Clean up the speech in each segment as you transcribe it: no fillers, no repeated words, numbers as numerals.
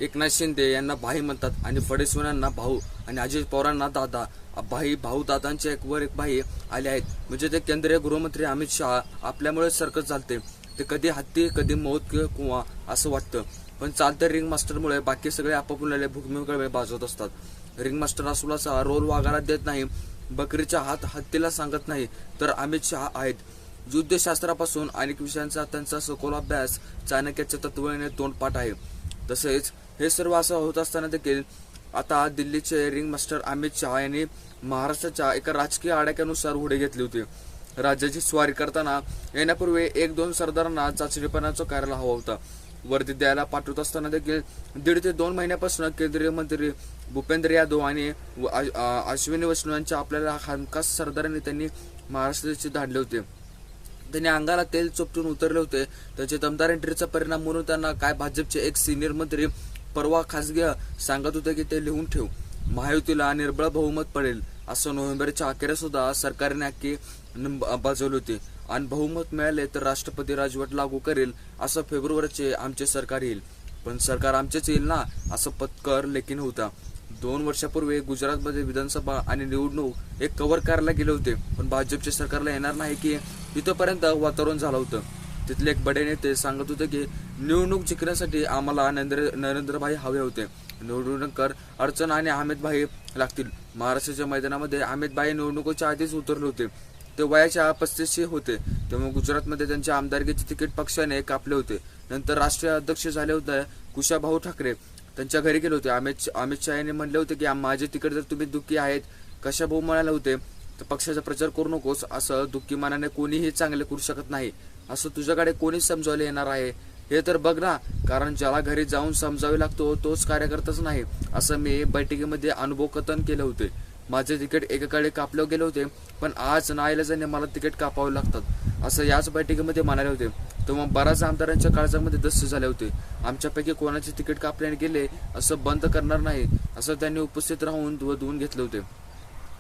एकनाथ शिंदे यांना भाई म्हणतात आणि फडणवीसांना भाऊ आणि अजित पवारांना दादा. भाऊ दादांचे एक भाई आले आहेत. म्हणजे ते केंद्रीय गृहमंत्री अमित शहा आपल्यामुळे सर्कस चालते. ते कधी हत्ती कधी मौत कुवा असं वाटतं. पण चालत्या रिंग मास्टरमुळे बाकी सगळे आपापल्या भूमिका बाजवत असतात. रिंग मास्टर असुलाचा रोल वागायला देत नाही. बकरीच्या हत्तीला सांगत नाही तर अमित शहा आहेत. युद्धशास्त्रापासून अनेक विषयांचा त्यांचा सखोल अभ्यास चाणक्याच्या तत्वाने तोंडपाठ आहे. तसेच हे सर्व असं होत असताना देखील आता दिल्लीचे रिंग मास्टर अमित शहा यांनी महाराष्ट्राच्या एका राजकीय आडाक्यानुसार उडे घेतले होते. राज्याची स्वारी करताना येण्यापूर्वी 1-2 सरदारांना चाचणीपणाचा करायला हवा होता. वर्दी द्यायला पाठवत असताना देखील 1.5 ते 2 महिन्यापासून केंद्रीय मंत्री भूपेंद्र यादव आणि अश्विनी वैष्णव यांच्या आपल्याला हमखास सरदारांनी त्यांनी महाराष्ट्राचे धाडले होते. त्यांनी अंगाला तेल चोपटून उतरले होते. त्यांच्या दमदार एंट्रीचा परिणाम म्हणून त्यांना काय भाजपचे एक सिनियर मंत्री परवा खासगी सांगत होते की ते लिहून ठेव, महायुतीला निर्बळ बहुमत पडेल. असं नोव्हेंबरच्या अखेर सुद्धा सरकारने अख्खी बजावले होते आणि बहुमत मिळाले तर राष्ट्रपती राजवट लागू करेल. असं फेब्रुवारीचे आमचे सरकार येईल. पण सरकार आमचेच येईल ना असं पत्कर लेखीन होता. 2 वर्षापूर्वी गुजरातमध्ये विधानसभा आणि निवडणूक एक कव्हर करायला गेले होते. पण भाजपच्या सरकारला येणार नाही की इथपर्यंत वातावरण झालं होतं. तिथले एक बडे नेते सांगत होते की निवडणूक जिंकण्यासाठी आम्हाला नरेंद्रभाई हवे होते. निवडणूककर अडचण आणि अमितभाई लागतील. महाराष्ट्राच्या मैदानामध्ये अमितभाई निवडणुकीच्या आधीच उतरले होते. ते वयाच्या 35 होते तेव्हा गुजरातमध्ये त्यांच्या आमदारकीचे तिकीट पक्षाने कापले होते. नंतर राष्ट्रीय अध्यक्ष झाले होते कुशाभाऊ ठाकरे त्यांच्या घरी गेले होते. अमित शहा यांनी म्हणले होते की माझे तिकीट जर तुम्ही दुःखी आहेत कशा भाऊ म्हणाले होते तर पक्षाचा प्रचार करू नकोस. असं दुःखी मनाने कोणीही चांगले करू शकत नाही. असं तुझ्याकडे कोणीच समजावले येणार आहे हे तर बघ ना. कारण ज्याला घरी जाऊन समजावे लागतो तोच कार्यकर्ताच नाही. असं मी बैठकीमध्ये अनुभव कथन केले होते. माझे तिकीट एकेकाळी कापले गेले होते पण आज नाईलाजाने मला तिकीट कापावे लागतात असं याच बैठकीमध्ये म्हणाले होते. तेव्हा बऱ्याच आमदारांच्या काळजामध्ये दस्त झाले होते. आमच्यापैकी कोणाचे तिकीट कापल्याने गेले असं बंद करणार नाही असं त्यांनी उपस्थित राहून वधवून घेतले होते.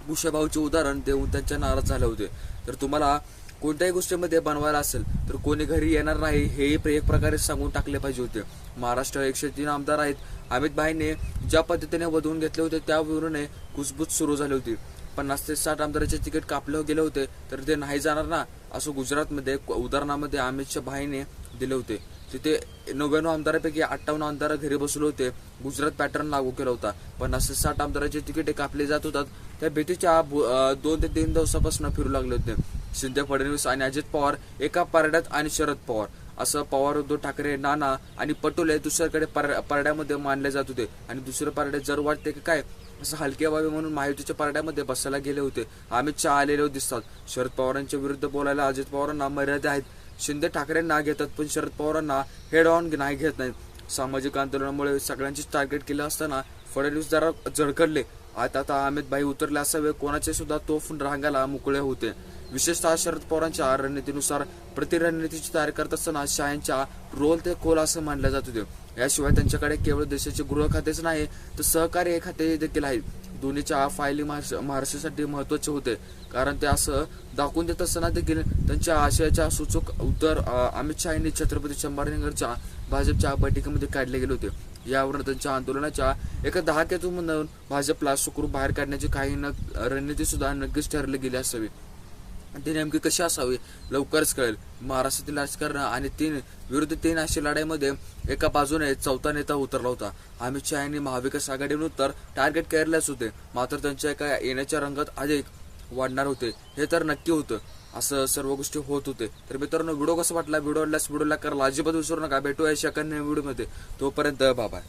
कुशाभाऊचे उदाहरण देऊन त्यांच्या नाराज झाले होते. तर तुम्हाला कोणत्याही गोष्टीमध्ये बनवायला असेल तर कोणी घरी येणार नाही हे एक प्रकारे सांगून टाकले पाहिजे होते. महाराष्ट्र 103 आमदार आहेत. अमितभाईने ज्या पद्धतीने वधवून घेतले होते त्यावरून कुजबूज सुरू झाली होती. 50 ते 60 आमदारांचे तिकीट कापले गेले होते तर ते नाही जाणार ना असं गुजरातमध्ये उदाहरणामध्ये अमित भाईने दिले होते. तिथे 99 आमदारांपैकी 58 आमदार घरी बसले होते. गुजरात पॅटर्न लागू केला होता. 50 ते 60 आमदारांचे तिकीट कापले जात होतात. त्या भीतीच्या 2 ते 3 दिवसापासून फिरू लागले होते. शिंदे फडणवीस आणि अजित पवार एका पारड्यात आणि शरद पवार असं पवार उद्धव ठाकरे नाना आणि पटोले दुसऱ्याकडे पारड्यामध्ये मानले जात होते. आणि दुसरे पारडे जर वाटते की काय असं हलके व्हावे म्हणून महायुतीच्या पारड्यामध्ये बसायला गेले होते. अमित शहा आलेले दिसतात. शरद पवारांच्या विरुद्ध बोलायला अजित पवारांना मर्यादा आहेत. शिंदे ठाकरेंना घेतात पण शरद पवारांना हेड ऑन नाही घेत नाहीत. सामाजिक आंदोलनामुळे सगळ्यांचीच टार्गेट केलं असताना फडणवीस जरा झळकडले. आता अमितभाई उतरले असावे कोणाचे सुद्धा तोफ रांगाला मोकळे होते. विशेषतः शरद पवारांच्या रणनीतीनुसार प्रतिरणनीतीची तयारी करत असताना शहांच्या रोल ते खोल असं मानले जात होते. याशिवाय त्यांच्याकडे केवळ देशाचे गृह खातेच नाही तर सहकार्य खाते देखील आहे. दोन्हीच्या फायली महाराष्ट्रासाठी महत्वाचे होते कारण ते असं दाखवून देत असताना देखील त्यांच्या आशयाच्या सूचक उत्तर अमित शहा यांनी छत्रपती संभाजीनगरच्या भाजपच्या बैठकीमध्ये काढले गेले होते. यावरून त्यांच्या आंदोलनाच्या एका दहाक्यातून भाजपला सुखरूप बाहेर काढण्याची काही रणनीती सुद्धा नक्कीच ठरली गेली असावी. ते नेमकी कशी असावी लवकरच कळेल. महाराष्ट्रातील राजकारण आणि 3 विरुद्ध 3 अशा लढाईमध्ये एका बाजूने चौथा नेता उतरला होता. अमित शहा यांनी महाविकास आघाडीवर तर टार्गेट केलेच होते मात्र त्यांच्या एका येण्याच्या रंगात अधिक वाढणार होते हे तर नक्की होतं. असं सर्व गोष्टी होत होते. तर मित्रांनो व्हिडिओ कसा वाटला व्हिडिओला करा अजिबात विसरू नका. भेटूया एका नवीन व्हिडिओमध्ये. तोपर्यंत बाय.